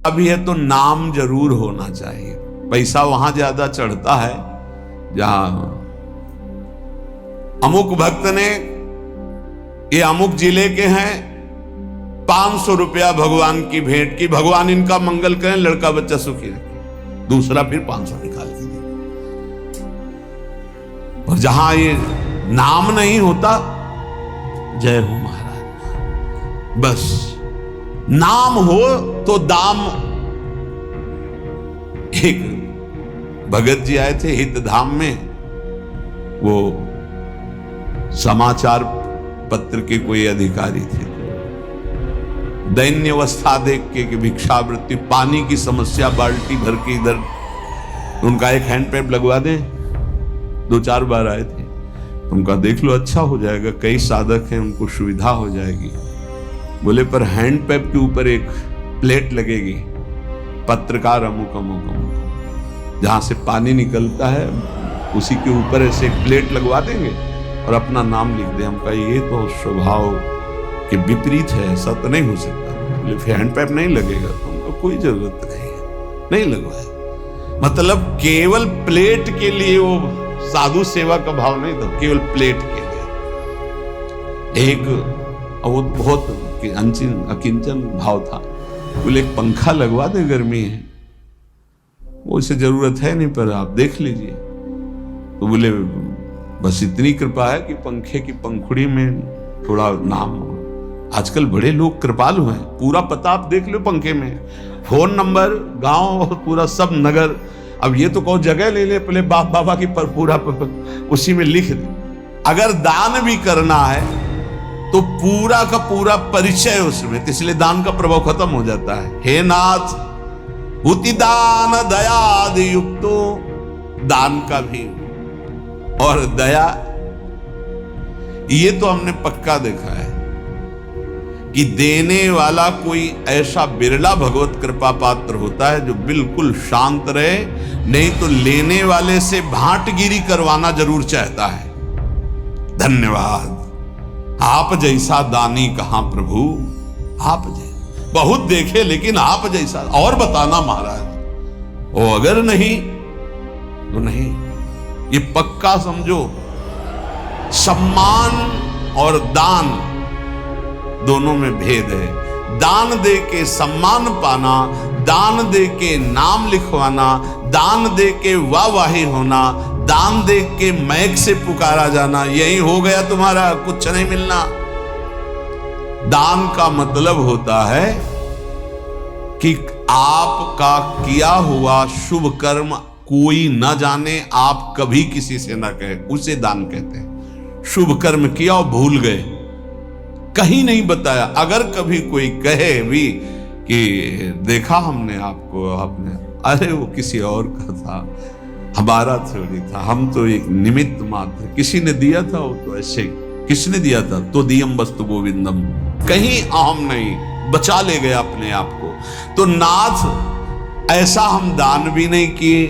अभी है तो नाम जरूर होना चाहिए। पैसा वहां ज्यादा चढ़ता है जहां अमुक भक्त ने, ये अमुक जिले के हैं, 500 रुपया भगवान की भेंट की, भगवान इनका मंगल करें, लड़का बच्चा सुखी रखे, दूसरा फिर 500 निकाल के दे। और जहां ये नाम नहीं होता, जय हो महाराज, बस नाम हो तो दाम। एक भगत जी आए थे हितधाम में, वो समाचार पत्र के कोई अधिकारी थे, दैन्य अवस्था देख के कि भिक्षावृत्ति, पानी की समस्या, बाल्टी भर के इधर, उनका एक हैंड पैप लगवा दें। 2-4 बार आए थे, उनका देख लो, अच्छा हो जाएगा, कई साधक हैं, उनको सुविधा हो जाएगी। बोले पर हैंड पैप के ऊपर एक प्लेट लगेगी, पत्रकार अमुक अमुक अमुक, जहां से पानी निकलता है उसी के ऊपर ऐसे एक प्लेट लगवा देंगे और अपना नाम लिख दे। हम कहा ये तो स्वभाव के विपरीत है, ऐसा तो नहीं हो सकता। बोले फिर हैंड पैप नहीं लगेगा, तो उनको कोई जरूरत नहीं है, नहीं लगवाया। मतलब केवल प्लेट के लिए वो साधु सेवा का भाव नहीं था, केवल प्लेट के लिए। एक वो बहुत अकिंचन भाव था। बोले एक पंखा लगवा दे, गर्मी है, वो इसे जरूरत है नहीं, पर आप देख लीजिए। तो बोले बस इतनी कृपा है कि पंखे की पंखुड़ी में थोड़ा नाम हो। आजकल बड़े लोग कृपालु हैं, पूरा पता आप देख लो पंखे में, फोन नंबर, गांव, पूरा सब नगर। अब ये तो कहो जगह ले ले, पहले बाप बाबा की पर पूरा उसी में लिख दे। अगर दान भी करना है तो पूरा का पूरा परिचय उसमें, इसलिए दान का प्रभाव खत्म हो जाता है। हे नाथ हुति दान दयादि युक्तो, दान का भी और दया, ये तो हमने पक्का देखा है कि देने वाला कोई ऐसा बिरला भगवत कृपा पात्र होता है जो बिल्कुल शांत रहे, नहीं तो लेने वाले से भांटगिरी करवाना जरूर चाहता है। धन्यवाद, आप जैसा दानी कहां प्रभु, आप जैसा बहुत देखे लेकिन आप जैसा और बताना महाराज। ओ अगर नहीं तो नहीं, ये पक्का समझो। सम्मान और दान दोनों में भेद है। दान दे के सम्मान पाना, दान दे के नाम लिखवाना, दान दे के वाहवाही होना, दान दे के मैक से पुकारा जाना, यही हो गया तुम्हारा, कुछ नहीं मिलना। दान का मतलब होता है कि आपका किया हुआ शुभ कर्म कोई न जाने, आप कभी किसी से न कहे, उसे दान कहते हैं। शुभ कर्म किया और भूल गए, कहीं नहीं बताया। अगर कभी कोई कहे भी कि देखा हमने आपको, आपने, अरे वो किसी और का था, हमारा थोड़ी था, हम तो एक निमित्त मात्र, किसी ने दिया था, वो तो ऐसे, किसने दिया था, तो दियम वस्तु गोविंदम, कहीं अहम नहीं, बचा ले गया अपने आप को। तो नाथ ऐसा हम दान भी नहीं किए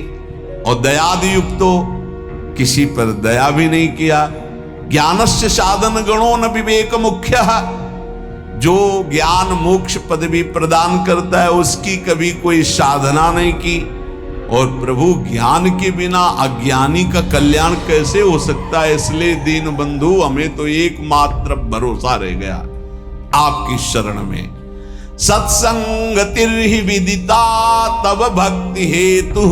और दयादि युक्तो, किसी पर दया भी नहीं किया। ज्ञानस्य साधन गणो न विवेक मुख्य, जो ज्ञान मोक्ष पदवी प्रदान करता है उसकी कभी कोई साधना नहीं की। और प्रभु ज्ञान के बिना अज्ञानी का कल्याण कैसे हो सकता है? इसलिए दीन बंधु हमें तो एकमात्र भरोसा रह गया आपकी शरण में। सत्संगतिर्हि विदिता तव भक्ति हेतु,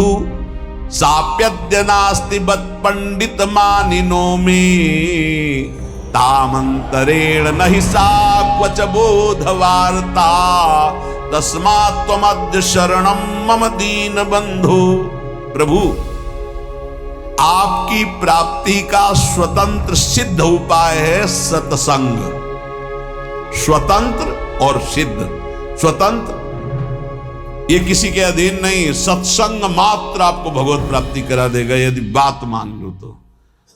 साप्यद्य नास्ति बत पंडित मानिनो में, तामंतरेण नहि सा क्वच बोध वार्ता, तस्मात् त्वमद्य शरणं मम दीन बंधु। प्रभु आपकी प्राप्ति का स्वतंत्र सिद्ध उपाय है सत्संग। स्वतंत्र और सिद्ध, स्वतंत्र ये किसी के अधीन नहीं, सत्संग मात्र आपको भगवत प्राप्ति करा देगा यदि बात मान लो तो।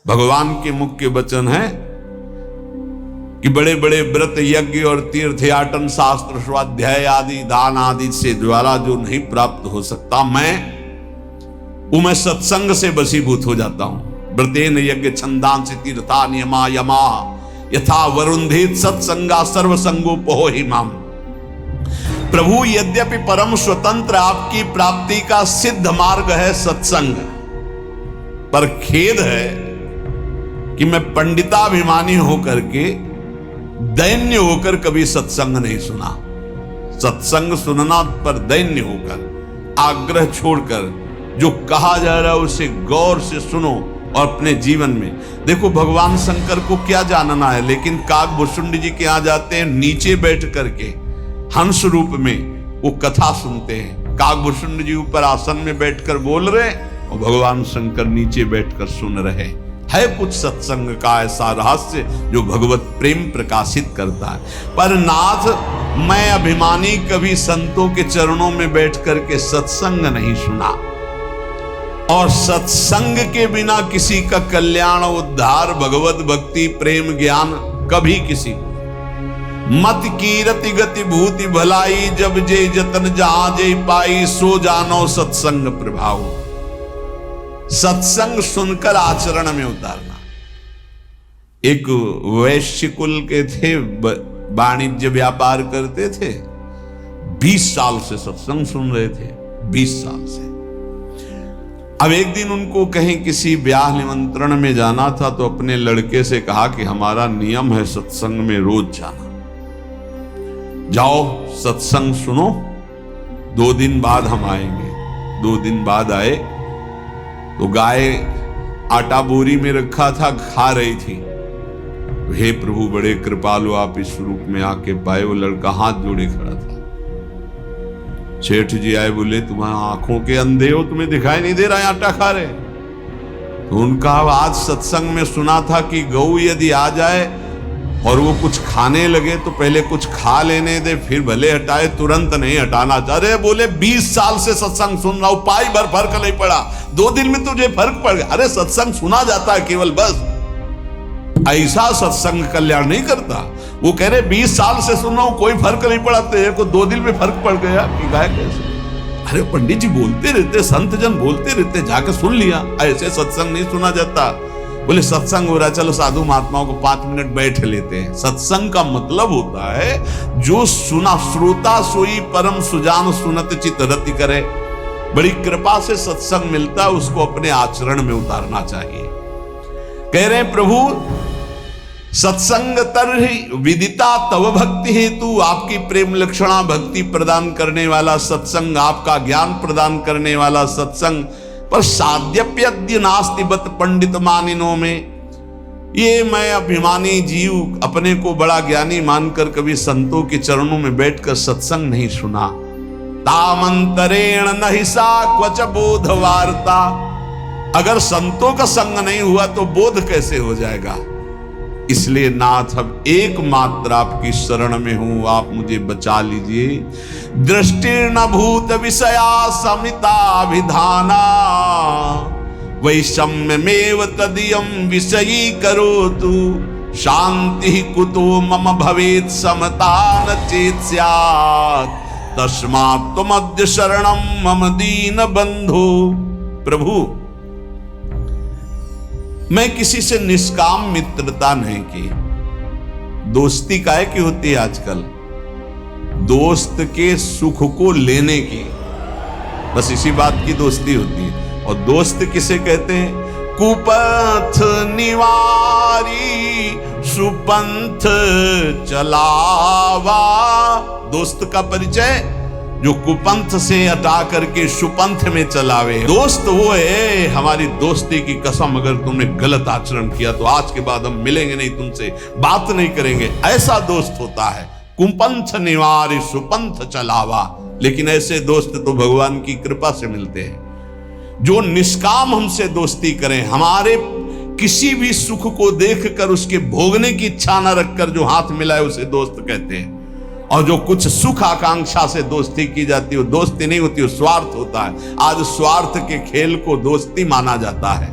भगवान के मुख्य वचन है कि बड़े बड़े व्रत यज्ञ और तीर्थ याटन शास्त्र स्वाध्याय आदि दान आदि से द्वारा जो नहीं प्राप्त हो सकता, मैं सत्संग से वशीभूत हो जाता हूं। व्रतेन यज्ञ छंदांसि तीर्था नियमा यमा, यथा वरुंधित सत्संगा सर्वसंगोपहो हिमाम। प्रभु यद्यपि परम स्वतंत्र आपकी प्राप्ति का सिद्ध मार्ग है सत्संग, पर खेद है कि मैं पंडिताभिमानी होकर के दैन्य होकर कभी सत्संग नहीं सुना। सत्संग सुनना पर दैन्य होकर, आग्रह छोड़कर जो कहा जा रहा है उसे गौर से सुनो और अपने जीवन में देखो। भगवान शंकर को क्या जानना है, लेकिन काकभूषुंड जी के यहाँ जाते हैं, नीचे बैठ करके हंस रूप में वो कथा सुनते हैं। काकभूषुंड जी ऊपर आसन में बैठकर बोल रहे और भगवान शंकर नीचे बैठकर सुन रहे। है कुछ सत्संग का ऐसा रहस्य जो भगवत प्रेम प्रकाशित करता है। पर नाथ, मैं अभिमानी कभी संतों के चरणों में बैठ करके सत्संग नहीं सुना, और सत्संग के बिना किसी का कल्याण, उद्धार, भगवत भक्ति, प्रेम, ज्ञान कभी किसी को। मत कीरति गति भूति भलाई, जब जे जतन जहां जे पाई, सो जानो सत्संग प्रभाव। सत्संग सुनकर आचरण में उतारना। एक वैश्य कुल के थे, वाणिज्य व्यापार करते थे, 20 साल से सत्संग सुन रहे थे, 20 साल से। अब एक दिन उनको कहीं किसी ब्याह निमंत्रण में जाना था, तो अपने लड़के से कहा कि हमारा नियम है सत्संग में रोज जाना, जाओ सत्संग सुनो, 2 दिन बाद हम आएंगे। 2 दिन बाद आए तो गाय आटा बोरी में रखा था, खा रही थी। हे प्रभु, बड़े कृपालु आप इस रूप में आके पाए। वो लड़का हाथ जोड़े खड़ा था। सेठ जी आए, बोले तुम्हारी आंखों के अंधे हो, तुम्हें दिखाई नहीं दे रहा है आटा खा रहे? तो उनका आज सत्संग में सुना था कि गऊ यदि आ जाए और वो कुछ खाने लगे तो पहले कुछ खा लेने दे, फिर भले हटाए, तुरंत नहीं हटाना। अरे बोले 20 साल से सत्संग सुन रहा हूं, पाई भर फर्क नहीं पड़ा, 2 दिन में तुझे फर्क पड़ गया। अरे सत्संग सुना जाता है केवल, बस ऐसा सत्संग कल्याण नहीं करता। वो कह रहे 20 साल से सुन रहा हूं, कोई फर्क नहीं पड़ा, तेरे को 2 दिन में फर्क पड़ गया कि गाय कैसे? अरे पंडित जी बोलते रहते, संत जन बोलते रहते, जाकर सुन लिया। ऐसे सत्संग नहीं सुना जाता। बोले सत्संग हो रहा, चलो साधु महात्माओं को 5 मिनट बैठ लेते हैं। सत्संग का मतलब होता है जो सुना, श्रोता सोई परम सुजान सुनत चित रति करे। बड़ी कृपा से सत्संग मिलता, उसको अपने आचरण में उतारना चाहिए। कह रहे प्रभु, सत्संग तरहि विदिता तव भक्ति हेतु, आपकी प्रेम लक्षणा भक्ति प्रदान करने वाला सत्संग, आपका ज्ञान प्रदान करने वाला सत्संग, पर साध्यप्यद्य नास्ति बत पंडित मानिनों में। ये मैं अभिमानी जीव अपने को बड़ा ज्ञानी मानकर कभी संतों के चरणों में बैठकर सत्संग नहीं सुना। तामंतरेण नहीं सा क्वच बोध वार्ता। अगर संतों का संग नहीं हुआ तो बोध कैसे हो जाएगा? इसलिए नाथ, अब एकमात्र आपकी शरण में हूं, आप मुझे बचा लीजिए। दृष्टिर्न भूत विषया समिता विधाना, वैषम्यमेव तदियं विषयी करोतु, शांति कुतो मम भवेत् समता न चेत् स्यात्, तस्मात् त्वमद्य शरणं मम दीन बंधु। प्रभु, मैं किसी से निष्काम मित्रता नहीं की। दोस्ती काहे की होती है आजकल? दोस्त के सुख को लेने की, बस इसी बात की दोस्ती होती है। और दोस्त किसे कहते हैं? कुपथ निवारी सुपंथ चलावा। दोस्त का परिचय जो कुपंथ से हटा करके सुपंथ में चलावे। दोस्त वो है, हमारी दोस्ती की कसम, अगर तुमने गलत आचरण किया तो आज के बाद हम मिलेंगे नहीं, तुमसे बात नहीं करेंगे। ऐसा दोस्त होता है कुपंथ निवारी सुपंथ चलावा। लेकिन ऐसे दोस्त तो भगवान की कृपा से मिलते हैं, जो निष्काम हमसे दोस्ती करें, हमारे किसी भी सुख को देखकर उसके भोगने की इच्छा न रखकर जो हाथ मिलाए उसे दोस्त कहते हैं। और जो कुछ सुख आकांक्षा से दोस्ती की जाती है वो दोस्ती नहीं होती, वो स्वार्थ होता है। आज स्वार्थ के खेल को दोस्ती माना जाता है।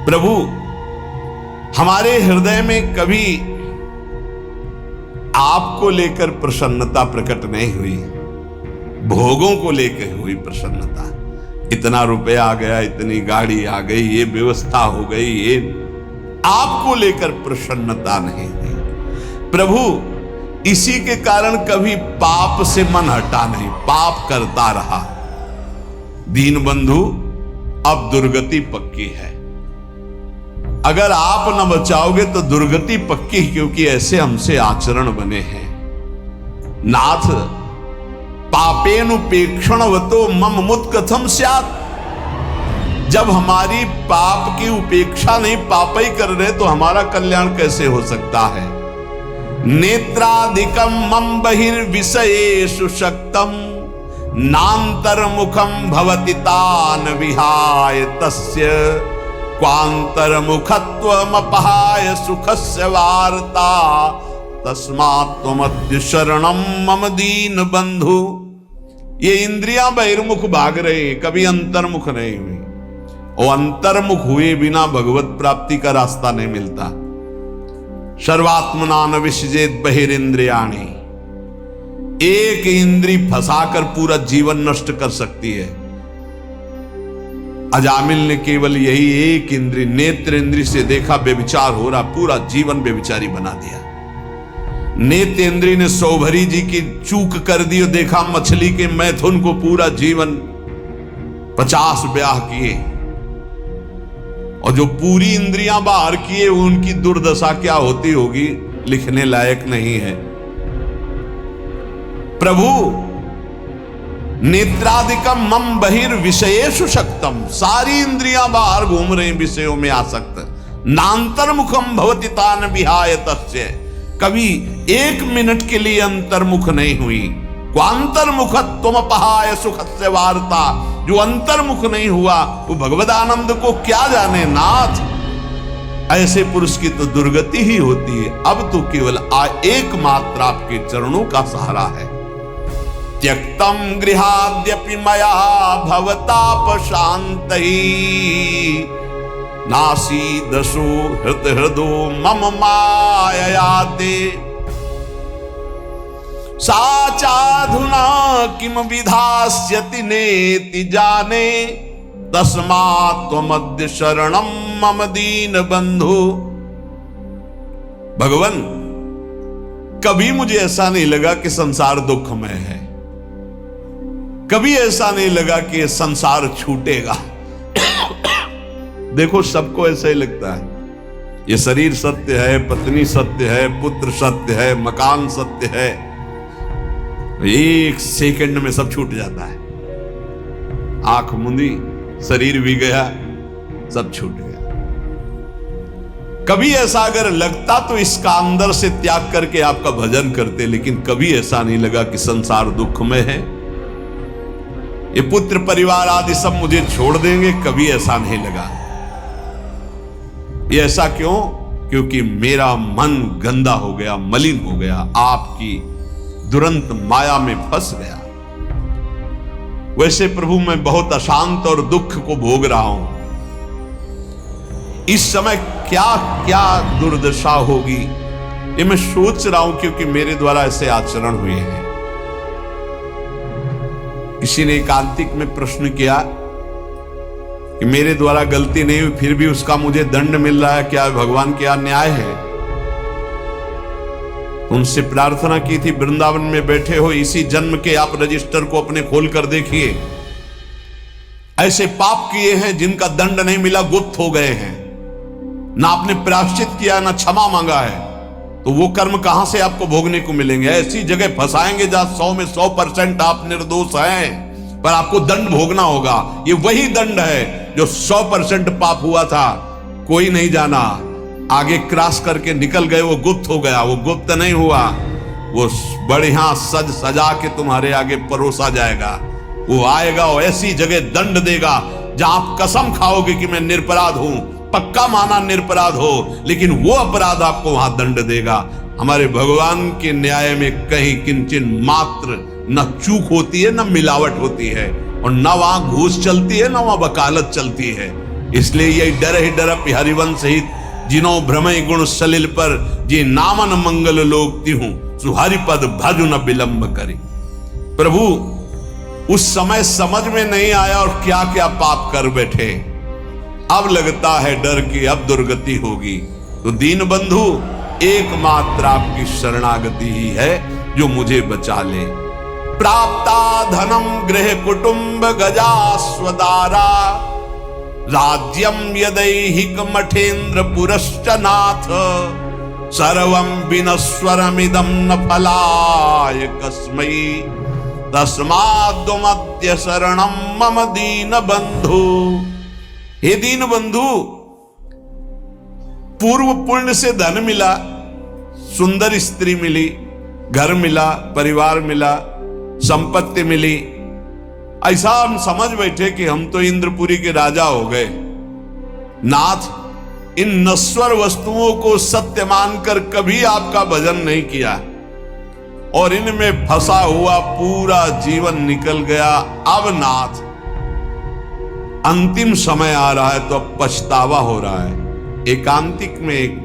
प्रभु, हमारे हृदय में कभी आपको लेकर प्रसन्नता प्रकट नहीं हुई, भोगों को लेकर हुई प्रसन्नता। इतना रुपया आ गया, इतनी गाड़ी आ गई, ये व्यवस्था हो गई, ये आपको लेकर प्रसन्नता नहीं हुई। प्रभु, इसी के कारण कभी पाप से मन हटा नहीं, पाप करता रहा। दीन बंधु, अब दुर्गति पक्की है। अगर आप न बचाओगे तो दुर्गति पक्की, क्योंकि ऐसे हमसे आचरण बने हैं। नाथ पापेनुपेक्षणवतो मम मुत कथम स्यात्। जब हमारी पाप की उपेक्षा नहीं, पाप ही कर रहे, तो हमारा कल्याण कैसे हो सकता है। नेत्रादिकम मम बहिर्विषयेषु शक्तम नान्तर्मुखम भवति तान विहाय तस्य क्वान्तर्मुखत्वमपहाय सुखस्य वार्ता तस्मात् त्वमद्य शरणम मम दीन बंधु। ये इंद्रियां बहिर्मुख भाग रहे, कभी अंतर्मुख नहीं हुई, और अंतर्मुख हुए बिना भगवत प्राप्ति का रास्ता नहीं मिलता। सर्वात्मना न विसृजेत बहिरिंद्रियाणि। एक इंद्री फंसाकर पूरा जीवन नष्ट कर सकती है। अजामिल ने केवल यही एक इंद्री, नेत्र इंद्री से देखा व्यभिचार हो रहा, पूरा जीवन व्यभिचारी बना दिया। नेत्र इंद्री ने सौभरी जी की चूक कर दी और देखा मछली के मैथुन को, पूरा जीवन 50 ब्याह किए, और जो पूरी इंद्रियां बाहर किए उनकी दुर्दशा क्या होती होगी, लिखने लायक नहीं है। प्रभु नेत्रादिकम मम बहिर्विषयेषु शक्तम, सारी इंद्रियां बाहर घूम रही विषयों में आसक्त। नान्तर्मुखम भवति तान विहाय तस्य, कभी एक मिनट के लिए अंतर्मुख नहीं हुई। क्वान्तर्मुखत्वमपहाय सुखस्य वार्ता, जो अंतर्मुख नहीं हुआ वो भगवद आनंद को क्या जाने। नाथ ऐसे पुरुष की तो दुर्गति ही होती है। अब तो केवल एकमात्र आपके चरणों का सहारा है। त्यक्तम गृहाद्यपि मया भवताप शांतहि नासीदशो हृदो मम माययाते साचाधुना किम विधास्यति नेति जाने तस्मात् त्वमद्य शरणम मम दीन बंधु। भगवान, कभी मुझे ऐसा नहीं लगा कि संसार दुखमय है, कभी ऐसा नहीं लगा कि ये संसार छूटेगा। देखो सबको ऐसा ही लगता है, ये शरीर सत्य है, पत्नी सत्य है, पुत्र सत्य है, मकान सत्य है, एक सेकंड में सब छूट जाता है। आंख मुंदी, शरीर भी गया, सब छूट गया। कभी ऐसा अगर लगता तो इसका अंदर से त्याग करके आपका भजन करते, लेकिन कभी ऐसा नहीं लगा कि संसार दुखमय है, ये पुत्र परिवार आदि सब मुझे छोड़ देंगे, कभी ऐसा नहीं लगा। ये ऐसा क्यों? क्योंकि मेरा मन गंदा हो गया, मलिन हो गया, आपकी दुरंत माया में फंस गया। वैसे प्रभु मैं बहुत अशांत और दुख को भोग रहा हूं। इस समय क्या क्या दुर्दशा होगी ये मैं सोच रहा हूं, क्योंकि मेरे द्वारा ऐसे आचरण हुए हैं। किसी ने एकांतिक में प्रश्न किया कि मेरे द्वारा गलती नहीं हुई, फिर भी उसका मुझे दंड मिल रहा है, क्या भगवान क्या न्याय है? उनसे प्रार्थना की थी, वृंदावन में बैठे हो, इसी जन्म के आप रजिस्टर को अपने खोल कर देखिए। ऐसे पाप किए हैं जिनका दंड नहीं मिला, गुप्त हो गए हैं, ना आपने प्रायश्चित किया, ना क्षमा मांगा है, तो वो कर्म कहां से आपको भोगने को मिलेंगे? ऐसी जगह फंसाएंगे जहां 100 में 100% आप निर्दोष हैं, पर आपको दंड भोगना होगा। ये वही दंड है जो 100% पाप हुआ था, कोई नहीं जाना, आगे क्रॉस करके निकल गए, वो गुप्त हो गया। वो गुप्त नहीं हुआ, वो बढ़िया सज सजा के तुम्हारे आगे परोसा जाएगा। वो आएगा और ऐसी जगह दंड देगा जहां आप कसम खाओगे कि मैं निरपराध हूं, पक्का माना निरपराध हो, लेकिन वो अपराध आपको वहां दंड देगा। हमारे भगवान के न्याय में कहीं किंचन मात्र न चूक होती है, न मिलावट होती है, और न वहां घूस चलती है, न वहां वकालत चलती है। इसलिए ये डर ही डर हरिवंश सहित जिनो भ्रमय गुण सलिल पर जे नामन मंगल लोग तिहूं सुहरि पद भजु न विलंब करी। प्रभु उस समय समझ में नहीं आया और क्या क्या पाप कर बैठे। अब लगता है डर कि अब दुर्गति होगी। तो दीन बंधु एकमात्र आपकी शरणागति ही है जो मुझे बचा ले। प्राप्ता धनम गृह कुटुंब गजा स्वदारा राज्यम यदैहिक मठेन्द्र पुरश्च नाथ सर्वं विनश्वरमिदं न फलाय कस्मै तस्माद्वमद्य शरणं मम दीन बंधु। हे दीन बंधु, पूर्व पुण्य से धन मिला, सुंदर स्त्री मिली, घर मिला, परिवार मिला, संपत्ति मिली, ऐसा हम समझ बैठे कि हम तो इंद्रपुरी के राजा हो गए। नाथ, इन नश्वर वस्तुओं को सत्य मानकर कभी आपका भजन नहीं किया और इनमें फंसा हुआ पूरा जीवन निकल गया। अब नाथ, अंतिम समय आ रहा है तो अब पछतावा हो रहा है। एकांतिक में एक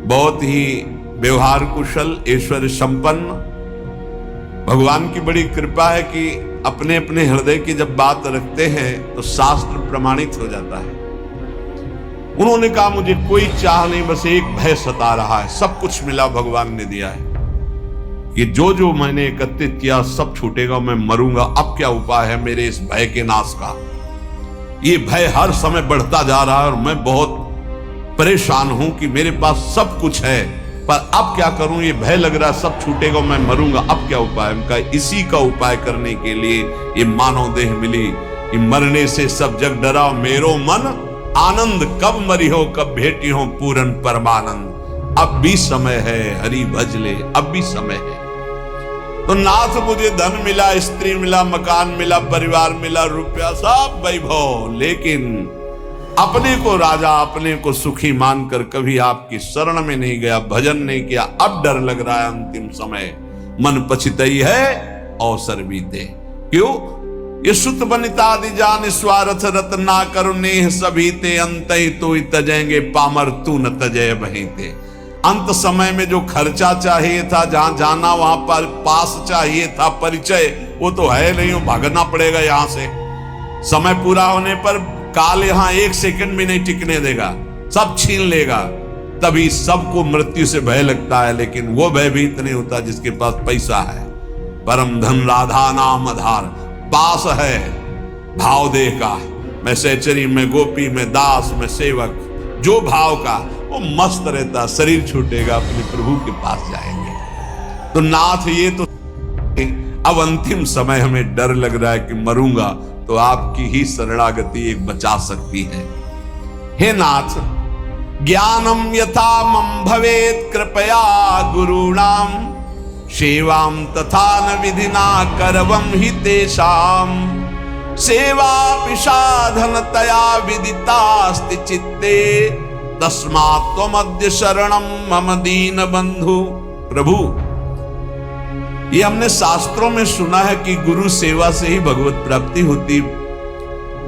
बहुत ही व्यवहार कुशल, ऐश्वर्य संपन्न, भगवान की बड़ी कृपा है कि अपने अपने हृदय की जब बात रखते हैं तो शास्त्र प्रमाणित हो जाता है। उन्होंने कहा मुझे कोई चाह नहीं, बस एक भय सता रहा है, सब कुछ मिला भगवान ने दिया है, कि जो जो मैंने एकत्रित किया सब छूटेगा, मैं मरूंगा। अब क्या उपाय है मेरे इस भय के नाश का? ये भय हर समय बढ़ता जा रहा है और मैं बहुत परेशान हूं कि मेरे पास सब कुछ है, पर अब क्या करूं? ये भय लग रहा है सब छूटेगा, मैं मरूंगा। अब क्या उपाय? उनका इसी का उपाय करने के लिए ये मानव देह मिली कि मरने से सब जग डरा, मेरो मन आनंद, कब मरी हो कब भेटी हो पूरन परमानंद। अब भी समय है, हरि भज ले, अब भी समय है। तो नाथ, मुझे धन मिला, स्त्री मिला, मकान मिला, परिवार मिला, रुपया, सब वैभव, लेकिन अपने को राजा, अपने को सुखी मानकर कभी आपकी शरण में नहीं गया, भजन नहीं किया। अब डर लग रहा है अंतिम समय, मन पछितई है अवसर बीते। क्यों? ये सुत बनितादि जान स्वार्थ रत ना करो नेह सभी ते अंत ही तो तजेंगे पामर तू न तजय वहीं ते। अंत समय में जो खर्चा चाहिए था, जहां जाना वहां पर पास चाहिए था परिचय, वो तो है नहीं, वो भागना पड़ेगा यहां से। समय पूरा होने पर काल यहां एक सेकंड भी नहीं टिकने देगा, सब छीन लेगा। तभी सबको मृत्यु से भय लगता है, लेकिन वो भयभीत नहीं होता जिसके पास पैसा है। परम धन राधा नाम आधार, पास है भाव देह का। मैं सहचरी में गोपी में दास में सेवक, जो भाव का वो मस्त रहता, शरीर छूटेगा अपने प्रभु के पास जाएंगे। तो नाथ, ये तो अब अंतिम समय हमें डर लग रहा है कि मरूंगा, तो आपकी ही शरणागति एक बचा सकती है। हे नाथ, ज्ञानम यथा मम भवेत कृपया गुरूणाम सेवाम तथा न विधिना करवम हि तेषाम सेवा पिशाधनतया विदितास्ति चित्ते तस्मात् त्वमद्य शरणम मम दीन बंधु। प्रभु, ये हमने शास्त्रों में सुना है कि गुरु सेवा से ही भगवत प्राप्ति होती,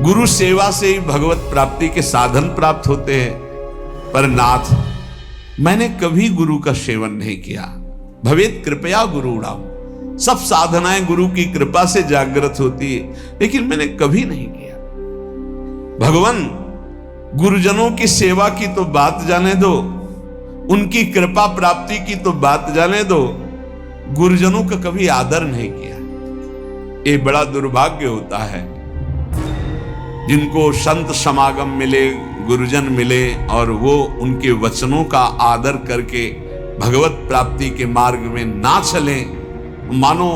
गुरु सेवा से ही भगवत प्राप्ति के साधन प्राप्त होते हैं। पर नाथ, मैंने कभी गुरु का सेवन नहीं किया। भवेत कृपया गुरूणाम, सब साधनाएं गुरु की कृपा से जागृत होती है, लेकिन मैंने कभी नहीं किया। भगवान, गुरुजनों की सेवा की तो बात जाने दो, उनकी कृपा प्राप्ति की तो बात जाने दो, गुरुजनों का कभी आदर नहीं किया। ये बड़ा दुर्भाग्य होता है जिनको संत समागम मिले, गुरुजन मिले और वो उनके वचनों का आदर करके भगवत प्राप्ति के मार्ग में ना चलें, मानो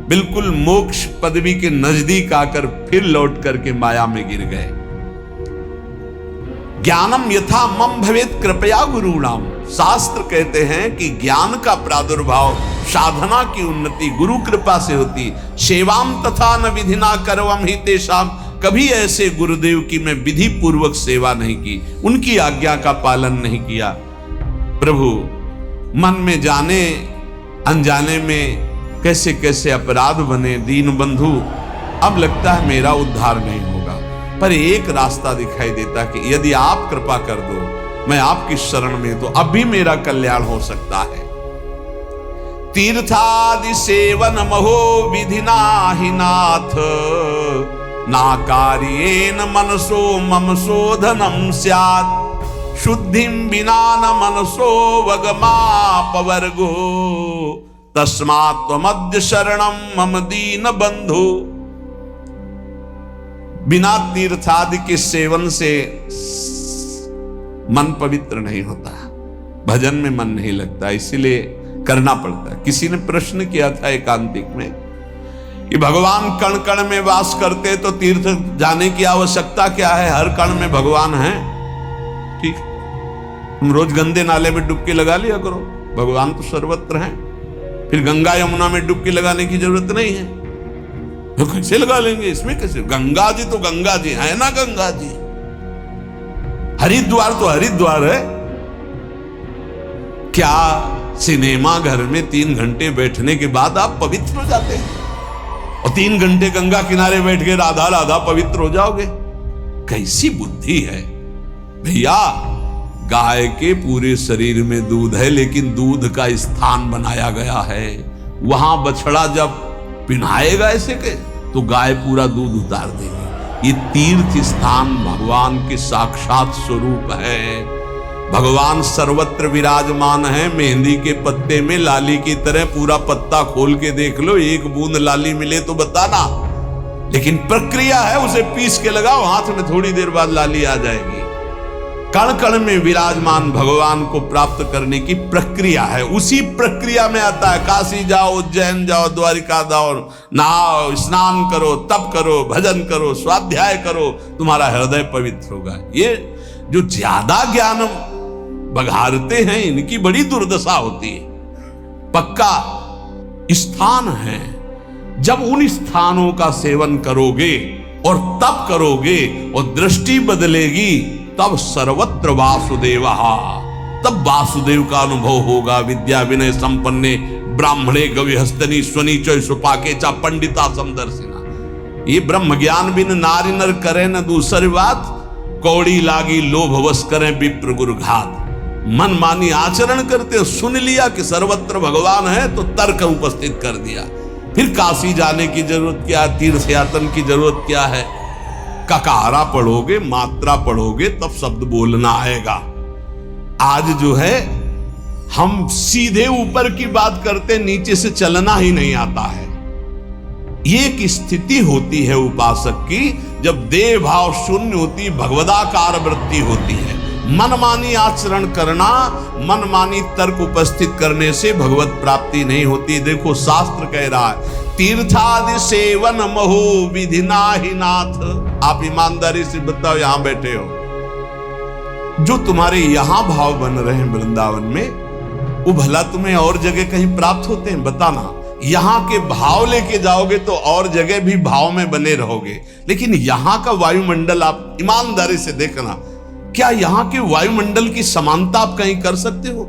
बिल्कुल मोक्ष पदवी के नजदीक आकर फिर लौट करके माया में गिर गए। ज्ञानम यथा मम भवेत कृपया गुरूणाम, शास्त्र कहते हैं कि ज्ञान का प्रादुर्भाव, साधना की उन्नति गुरु कृपा से होती। सेवाम तथा न विधिना करवम हि तेषाम, कभी ऐसे गुरुदेव की मैं विधि पूर्वक सेवा नहीं की, उनकी आज्ञा का पालन नहीं किया। प्रभु, मन में जाने अनजाने में कैसे कैसे अपराध बने दीन बंधु। अब लगता है मेरा उद्धार नहीं होगा, पर एक रास्ता दिखाई देता कि यदि आप कृपा कर दो, मैं आपकी शरण में, तो अब भी मेरा कल्याण हो सकता है। तीर्थादि सेवन महो विधिना हि नाथ, ना कार्येन मनसो मम शोधनम स्यात्, शुद्धिं विना न मनसो वगमापवर्गो तस्मात् त्वमद्य शरणं मम दीन बंधु। बिना तीर्थ आदि के सेवन से मन पवित्र नहीं होता, भजन में मन नहीं लगता, इसीलिए करना पड़ता है। किसी ने प्रश्न किया था एकांतिक में कि भगवान कण कण में वास करते तो तीर्थ जाने की आवश्यकता क्या है, हर कण में भगवान है। ठीक, तुम रोज गंदे नाले में डुबकी लगा लिया करो, भगवान तो सर्वत्र हैं। फिर गंगा यमुना में डुबकी लगाने की जरूरत नहीं है, तो कैसे लगा लेंगे, इसमें कैसे? गंगा जी तो गंगा जी है ना, गंगा जी। हरिद्वार तो हरिद्वार है। क्या सिनेमा घर में 3 घंटे बैठने के बाद आप पवित्र हो जाते हैं और 3 घंटे गंगा किनारे बैठ के राधा राधा पवित्र हो जाओगे? कैसी बुद्धि है भैया। गाय के पूरे शरीर में दूध है, लेकिन दूध का स्थान बनाया गया है। वहां बछड़ा जब पिन्हाएगा ऐसे के तो गाय पूरा दूध उतार देगी। ये तीर्थ स्थान भगवान के साक्षात स्वरूप है। भगवान सर्वत्र विराजमान है। मेहंदी के पत्ते में लाली की तरह पूरा पत्ता खोल के देख लो, एक बूंद लाली मिले तो बताना। लेकिन प्रक्रिया है, उसे पीस के लगाओ हाथ में, थोड़ी देर बाद लाली आ जाएगी। कण कण में विराजमान भगवान को प्राप्त करने की प्रक्रिया है। उसी प्रक्रिया में आता है काशी जाओ, उज्जैन जाओ, द्वारिका जाओ, नहाओ, स्नान करो, तप करो, भजन करो, स्वाध्याय करो, तुम्हारा हृदय पवित्र होगा। ये जो ज्यादा ज्ञान बघारते हैं इनकी बड़ी दुर्दशा होती है। पक्का स्थान है, जब उन स्थानों का सेवन करोगे और तप करोगे और दृष्टि बदलेगी, तब सर्वत्र वासुदेव, तब वासुदेव का अनुभव होगा। विद्या विनय संपन्ने ब्राह्मणे गविहस्तनी स्वनीचय सुपाके चा पंडिता समदर्शिना। ये ब्रह्म ज्ञान बिन नारी नर करे न दूसरी बात, कौड़ी लागी लोभ वश करें विप्र गुरु घात। मन मानी आचरण करते, सुन लिया कि सर्वत्र भगवान है तो तर्क उपस्थित कर दिया। फिर काशी जाने की जरूरत क्या, तीर्थ यातन की जरूरत क्या है? ककारा पढ़ोगे, मात्रा पढ़ोगे, तब शब्द बोलना आएगा। आज जो है हम सीधे ऊपर की बात करते, नीचे से चलना ही नहीं आता है। ये एक स्थिति होती है उपासक की, जब देह भाव शून्य होती, भगवदाकार वृत्ति होती है। मनमानी आचरण करना, मनमानी तर्क उपस्थित करने से भगवत प्राप्ति नहीं होती। देखो शास्त्र कह रहा है, तीर्थादि सेवन महो विधिना ही नाथ। आप ईमानदारी से बताओ, यहां बैठे हो, जो तुम्हारे यहां भाव बन रहे हैं वृंदावन में, वो भला तुम्हें और जगह कहीं प्राप्त होते हैं? बताना। यहां के भाव लेके जाओगे तो और जगह भी भाव में बने रहोगे, लेकिन यहां का वायुमंडल आप ईमानदारी से देखना, क्या यहां के वायुमंडल की समानता आप कहीं कर सकते हो?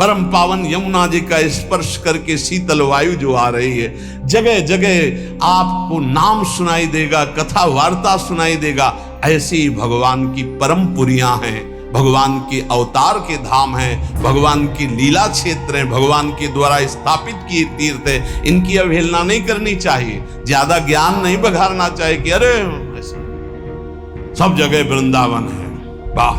परम पावन यमुना जी का स्पर्श करके शीतल वायु जो आ रही है, जगह जगह आपको नाम सुनाई देगा, कथा वार्ता सुनाई देगा। ऐसी भगवान की परम पुरियां हैं, भगवान के अवतार के धाम हैं, भगवान की लीला क्षेत्र है, भगवान के द्वारा स्थापित किए तीर्थ है। इनकी अवहेलना नहीं करनी चाहिए, ज्यादा ज्ञान नहीं बघारना चाहिए कि अरे सब जगह वृंदावन है। वाह,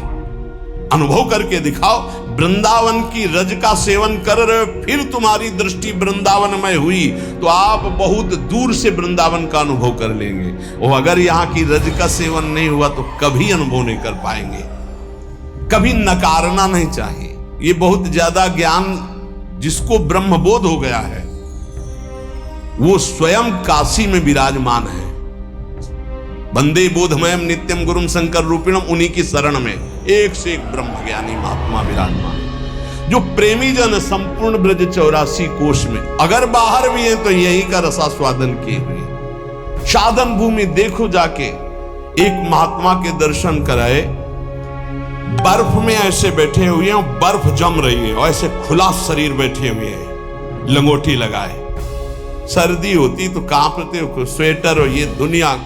अनुभव करके दिखाओ। वृंदावन की रज का सेवन कर रहे हो, फिर तुम्हारी दृष्टि वृंदावनमय हुई तो आप बहुत दूर से वृंदावन का अनुभव कर लेंगे। और अगर यहाँ की रज का सेवन नहीं हुआ तो कभी अनुभव नहीं कर पाएंगे। कभी नकारना नहीं चाहिए। ये बहुत ज्यादा ज्ञान जिसको ब्रह्मबोध हो गया है, वो स्वयं काशी में विराजमान है। वंदे बोधमयम नित्यम गुरुम शंकर रूपिणम, उन्हीं की शरण में एक से एक ब्रह्म ज्ञानी महात्मा विराजमान, जो प्रेमी जन संपूर्ण ब्रज 84 कोश में, अगर बाहर भी हैं तो यही का रसास्वादन किए हुए। साधन भूमि देखो जाके, एक महात्मा के दर्शन कराए, बर्फ में ऐसे बैठे हुए हैं, बर्फ जम रही है और ऐसे खुला शरीर बैठे हुए हैं, लंगोटी लगाए। सर्दी होती तो कांपते हो, स्वेटर और ये दुनिया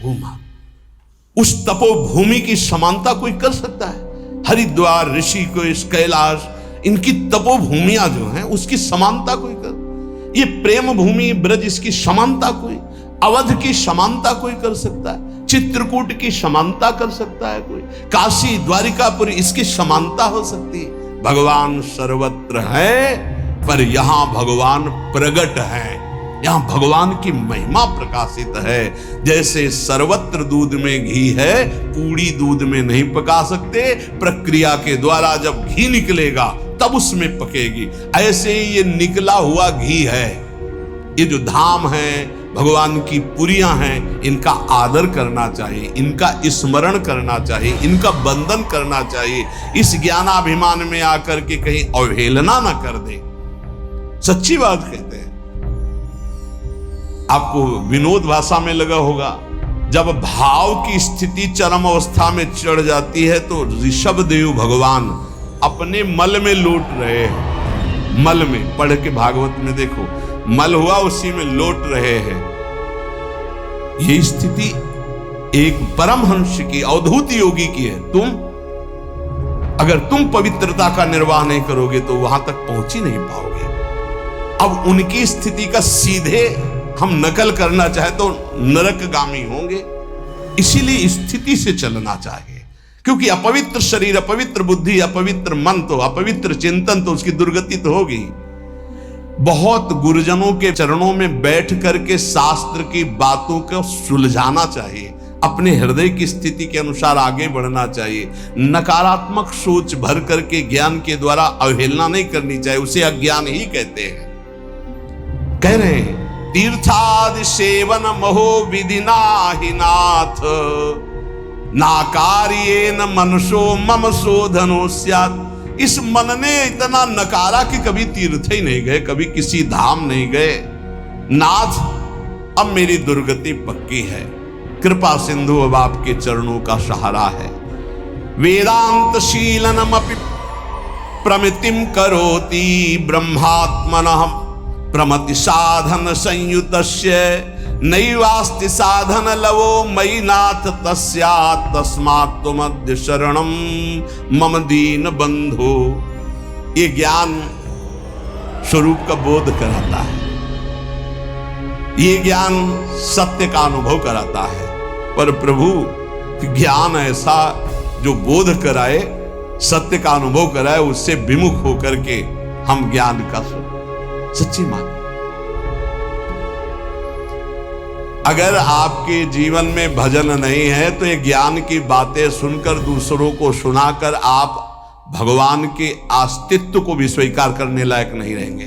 घूमा। उस तपोभूमि की समानता कोई कर सकता है? हरिद्वार, ऋषिकेश, कैलाश, इनकी तपोभूमियां जो हैं उसकी समानता कोई कर? ये प्रेम भूमि ब्रज, इसकी समानता कोई? अवध की समानता कोई कर सकता है? चित्रकूट की समानता कर सकता है कोई? काशी द्वारिकापुरी इसकी समानता हो सकती है? भगवान सर्वत्र है, पर यहां भगवान प्रगट है, यहां भगवान की महिमा प्रकाशित है। जैसे सर्वत्र दूध में घी है, पूरी दूध में नहीं पका सकते, प्रक्रिया के द्वारा जब घी निकलेगा तब उसमें पकेगी। ऐसे ही ये निकला हुआ घी है। ये जो धाम है, भगवान की पुरियां हैं, इनका आदर करना चाहिए, इनका स्मरण करना चाहिए, इनका बंधन करना चाहिए। इस ज्ञानाभिमान में आकर के कहीं अवहेलना ना कर दे। सच्ची बात कहते हैं। आपको विनोद भाषा में लगा होगा, जब भाव की स्थिति चरम अवस्था में चढ़ जाती है तो ऋषभ देव भगवान अपने मल में लौट रहे हैं। मल में पढ़ के भागवत में देखो, मल हुआ उसी में लौट रहे हैं। ये स्थिति एक परमहंस की, अवधूत योगी की है। अगर तुम पवित्रता का निर्वाह नहीं करोगे तो वहां तक पहुंच ही नहीं पाओगे। अब उनकी स्थिति का सीधे हम नकल करना चाहे तो नरकगामी होंगे। इसीलिए स्थिति से चलना चाहिए, क्योंकि अपवित्र शरीर, अपवित्र बुद्धि, अपवित्र मन, तो अपवित्र चिंतन, तो उसकी दुर्गति तो होगी। बहुत गुरुजनों के चरणों में बैठ करके शास्त्र की बातों को सुलझाना चाहिए, अपने हृदय की स्थिति के अनुसार आगे बढ़ना चाहिए। नकारात्मक सोच भर करके ज्ञान के द्वारा अवहेलना नहीं करनी चाहिए, उसे अज्ञान ही कहते हैं। कह रहे हैं, तीर्थादि सेवन महो विधिना ही नाथ, नाकार्येन मनसो मम शोधनो स्यात्। इस मन ने इतना नकारा कि कभी तीर्थ ही नहीं गए, कभी किसी धाम नहीं गए। नाथ, अब मेरी दुर्गति पक्की है, कृपा सिंधु अब आपके चरणों का सहारा है। वेदांत शीलनमपि प्रमितिम करोति ब्रह्मात्मनः प्रमति साधन संयुतस्य नैवास्ति साधन लवो मयि नाथ तस्यात् तस्मात् त्वमद्य शरणं मम दीन बंधो। ये ज्ञान स्वरूप का बोध कराता है, ये ज्ञान सत्य का अनुभव कराता है। पर प्रभु ज्ञान ऐसा जो बोध कराए, सत्य का अनुभव कराए, उससे विमुख होकर के हम ज्ञान का सच्ची मान। अगर आपके जीवन में भजन नहीं है तो ये ज्ञान की बातें सुनकर, दूसरों को सुनाकर आप भगवान के अस्तित्व को भी स्वीकार करने लायक नहीं रहेंगे।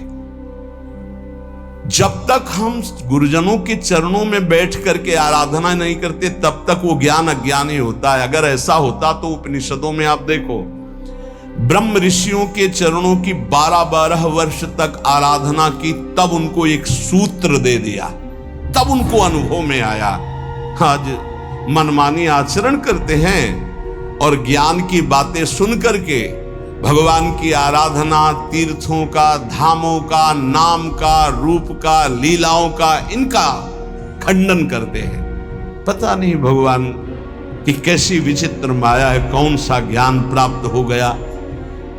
जब तक हम गुरुजनों के चरणों में बैठ करके आराधना नहीं करते, तब तक वो ज्ञान अज्ञान ही होता है। अगर ऐसा होता तो उपनिषदों में आप देखो, ब्रह्म ऋषियों के चरणों की 12-12 वर्ष तक आराधना की, तब उनको एक सूत्र दे दिया, तब उनको अनुभव में आया। आज मनमानी आचरण करते हैं और ज्ञान की बातें सुन करके भगवान की आराधना, तीर्थों का, धामों का, नाम का, रूप का, लीलाओं का, इनका खंडन करते हैं। पता नहीं भगवान की कैसी विचित्र माया है, कौन सा ज्ञान प्राप्त हो गया।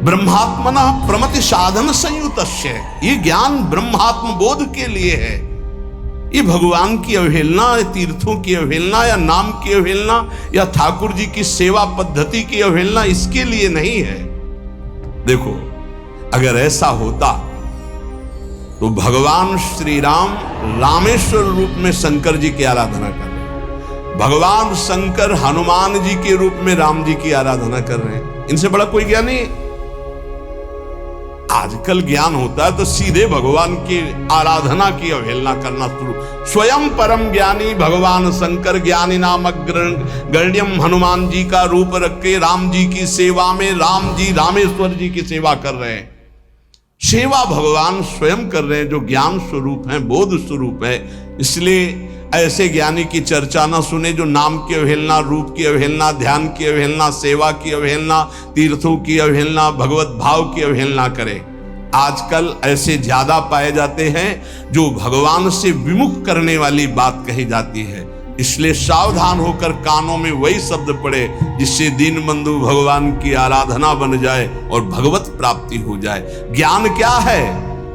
ब्रह्मात्मना प्रमति साधन संयुतस्य, ये ज्ञान ब्रह्मात्म बोध के लिए है। ये भगवान की अवहेलना, तीर्थों की अवहेलना, या नाम की अवहेलना, या ठाकुर जी की सेवा पद्धति की अवहेलना, इसके लिए नहीं है। देखो, अगर ऐसा होता तो भगवान श्री राम रामेश्वर रूप में शंकर जी की आराधना कर रहे हैं, भगवान शंकर हनुमान जी के रूप में राम जी की आराधना कर रहे हैं। इनसे बड़ा कोई ज्ञान नहीं है। आजकल ज्ञान होता है तो सीधे भगवान की आराधना की अवहेलना करना शुरू। स्वयं परम ज्ञानी भगवान शंकर ज्ञानी नामक गण्यम हनुमान जी का रूप रख के राम जी की सेवा में राम जी रामेश्वर जी की सेवा कर रहे हैं। सेवा भगवान स्वयं कर रहे हैं, जो ज्ञान स्वरूप है, बोध स्वरूप है। इसलिए ऐसे ज्ञानी की चर्चा ना सुने जो नाम की अवहेलना, रूप की अवहेलना, ध्यान की अवहेलना, सेवा की अवहेलना, तीर्थों की अवहेलना, भगवत भाव की अवहेलना करे। आजकल ऐसे ज्यादा पाए जाते हैं जो भगवान से विमुख करने वाली बात कही जाती है। इसलिए सावधान होकर कानों में वही शब्द पड़े जिससे दीन बंधु भगवान की आराधना बन जाए और भगवत प्राप्ति हो जाए। ज्ञान क्या है?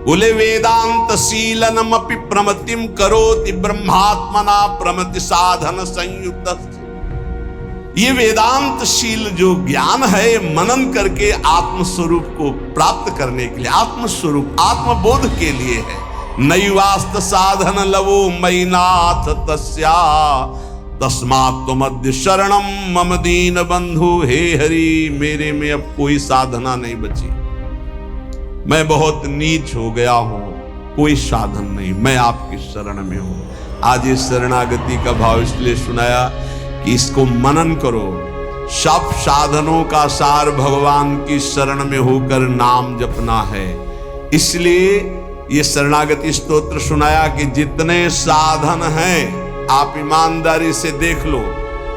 बोले वेदांत शीलनमपि प्रमतिम करोति ब्रह्मात्मना प्रमति साधन संयुक्त। ये वेदांत शील जो ज्ञान है ये मनन करके आत्मस्वरूप को प्राप्त करने के लिए, आत्मस्वरूप आत्मबोध के लिए है। नैवास्त साधन लवो मयि नाथ तस्या तस्मात् त्वमद्य शरणम मम दीन बंधु। हे हरि, मेरे में अब कोई साधना नहीं बची, मैं बहुत नीच हो गया हूं, कोई साधन नहीं, मैं आपकी शरण में हूं। आज इस शरणागति का भाव इसलिए सुनाया कि इसको मनन करो। सब साधनों का सार भगवान की शरण में होकर नाम जपना है। इसलिए ये शरणागति स्तोत्र सुनाया कि जितने साधन हैं आप ईमानदारी से देख लो,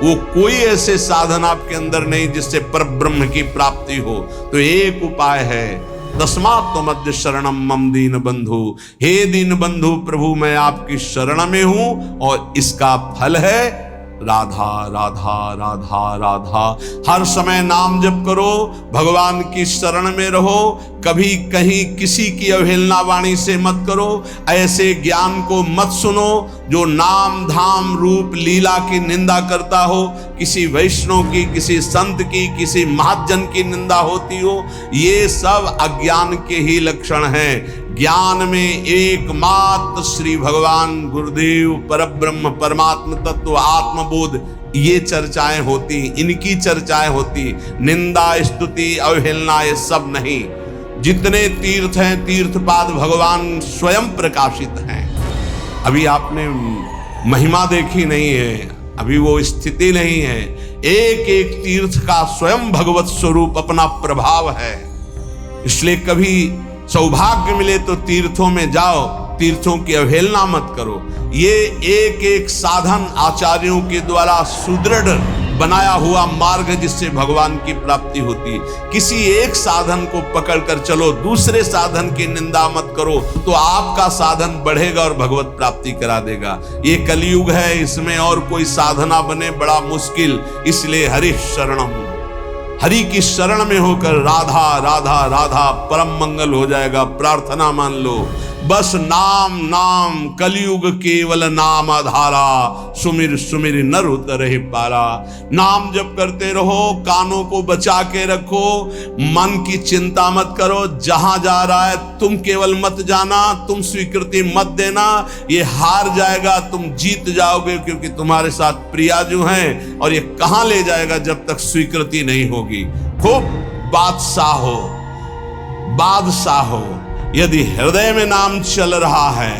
वो कोई ऐसे साधन आपके अंदर नहीं जिससे परब्रह्म की प्राप्ति हो। तो एक उपाय है, तस्मात् त्वमद्य शरणम मम दीन बंधु। हे दीन बंधु प्रभु, मैं आपकी शरण में हूं और इसका फल है राधा राधा राधा राधा। हर समय नाम जप करो, भगवान की शरण में रहो, कभी कहीं किसी की अवहेलना वाणी से मत करो। ऐसे ज्ञान को मत सुनो जो नाम धाम रूप लीला की निंदा करता हो, किसी वैष्णव की, किसी संत की, किसी महाजन की निंदा होती हो। ये सब अज्ञान के ही लक्षण हैं। ज्ञान में एकमात्र श्री भगवान गुरुदेव परब्रह्म परमात्म तत्व आत्मबोध, ये चर्चाएं होती, इनकी चर्चाएं होती। निंदा स्तुति अवहेलना ये सब नहीं। जितने तीर्थ हैं तीर्थपाद भगवान स्वयं प्रकाशित हैं। अभी आपने महिमा देखी नहीं है, अभी वो स्थिति नहीं है। एक एक तीर्थ का स्वयं भगवत स्वरूप अपना प्रभाव है। इसलिए कभी सौभाग्य मिले तो तीर्थों में जाओ, तीर्थों की अवहेलना मत करो। ये एक एक साधन आचार्यों के द्वारा सुदृढ़ बनाया हुआ मार्ग है जिससे भगवान की प्राप्ति होती। किसी एक साधन को पकड़कर चलो, दूसरे साधन की निंदा मत करो, तो आपका साधन बढ़ेगा और भगवत प्राप्ति करा देगा। ये कलयुग है, इसमें और कोई साधना बने बड़ा मुश्किल। इसलिए हरि शरणम, हरि की शरण में होकर राधा राधा राधा, परम मंगल हो जाएगा। प्रार्थना मान लो, बस नाम नाम कलयुग केवल नाम आधारा, सुमिर सुमिर नर उतरहि पारा। नाम जप करते रहो, कानों को बचा के रखो, मन की चिंता मत करो। जहां जा रहा है तुम केवल मत जाना, तुम स्वीकृति मत देना, ये हार जाएगा, तुम जीत जाओगे, क्योंकि तुम्हारे साथ प्रियाजू हैं और ये कहां ले जाएगा जब तक स्वीकृति नहीं होगी। खूब बादशाह हो, बादशाह हो। यदि हृदय में नाम चल रहा है,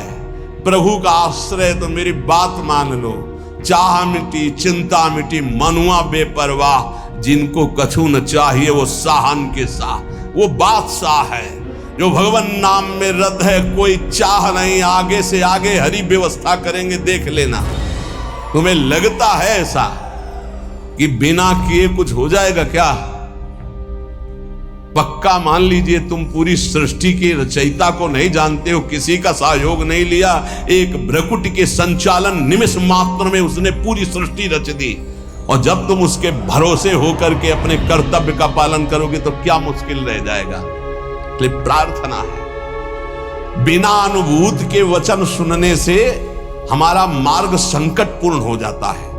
प्रभु का आश्रय, तो मेरी बात मान लो, चाह मिटी चिंता मिटी, मनुआ बेपरवाह। जिनको कछु न चाहिए वो साहन के साह, वो बादशाह है जो भगवान नाम में रत है। कोई चाह नहीं, आगे से आगे हरि व्यवस्था करेंगे, देख लेना। तुम्हें लगता है ऐसा कि बिना किए कुछ हो जाएगा क्या? पक्का मान लीजिए, तुम पूरी सृष्टि के रचयिता को नहीं जानते हो, किसी का सहयोग नहीं लिया। एक भ्रकुटी के संचालन निमिष मात्र में उसने पूरी सृष्टि रच दी, और जब तुम उसके भरोसे होकर के अपने कर्तव्य का पालन करोगे तो क्या मुश्किल रह जाएगा। इसलिए प्रार्थना है, बिना अनुभूत के वचन सुनने से हमारा मार्ग संकटपूर्ण हो जाता है।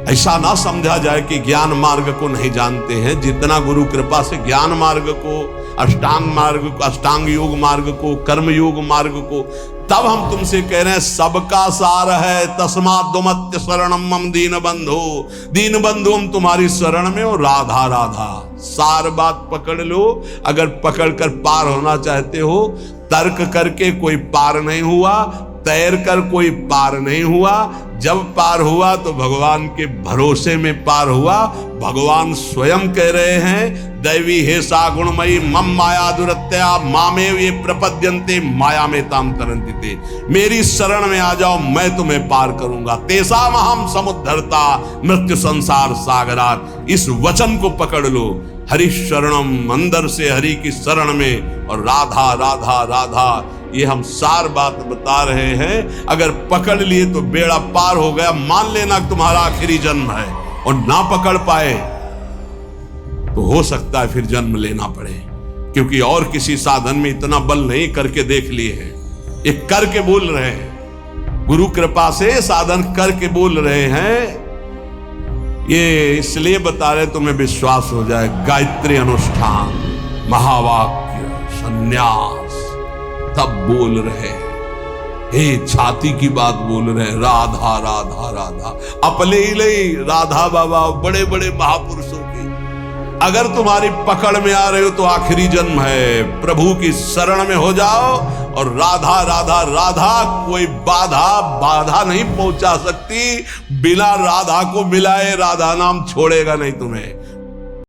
ऐसा ना समझा जाए कि ज्ञान मार्ग को नहीं जानते हैं। जितना गुरु कृपा से ज्ञान मार्ग को, अष्टांग मार्ग को, अष्टांग योग मार्ग को, कर्म योग मार्ग को, तब हम तुमसे कह रहे हैं सबका सार है। तस्मात् त्वमद्य शरणम मम दीन बंधु। दीन बंधु, हम तुम्हारी शरण में हो। राधा राधा, सार बात पकड़ लो। अगर पकड़कर पार होना चाहते हो, तर्क करके कोई पार नहीं हुआ, तैर कर कोई पार नहीं हुआ। जब पार हुआ तो भगवान के भरोसे में पार हुआ। भगवान स्वयं कह रहे हैं, दैवी हे सा गुणमयी मम माया दुरत्या मामेव ये प्रपद्यन्ते माया में ताम तरन्ति ते। मेरी शरण में आ जाओ, मैं तुम्हें पार करूंगा। तेसाम अहम समुद्धरता मृत्यु संसार सागरात। इस वचन को पकड़ लो, हरि शरणम, अंदर से हरि की शरण में, और राधा राधा राधा। ये हम सार बात बता रहे हैं। अगर पकड़ लिए तो बेड़ा पार हो गया। मान लेना तुम्हारा आखिरी जन्म है, और ना पकड़ पाए तो हो सकता है फिर जन्म लेना पड़े। क्योंकि और किसी साधन में इतना बल नहीं करके देख लिए हैं, ये करके बोल रहे हैं। गुरु कृपा से साधन करके बोल रहे हैं। ये इसलिए बता रहे तुम्हें विश्वास हो जाए। गायत्री अनुष्ठान, महावाक्य, संन्यास, तब बोल रहे हैं। हे छाती की बात बोल रहे हैं, राधा राधा राधा। अपने ही नहीं, राधा बाबा बड़े बड़े महापुरुषों की अगर तुम्हारी पकड़ में आ रहे हो तो आखिरी जन्म है। प्रभु की शरण में हो जाओ और राधा राधा राधा, कोई बाधा नहीं पहुंचा सकती। बिना राधा को मिलाए राधा नाम छोड़ेगा नहीं तुम्हें।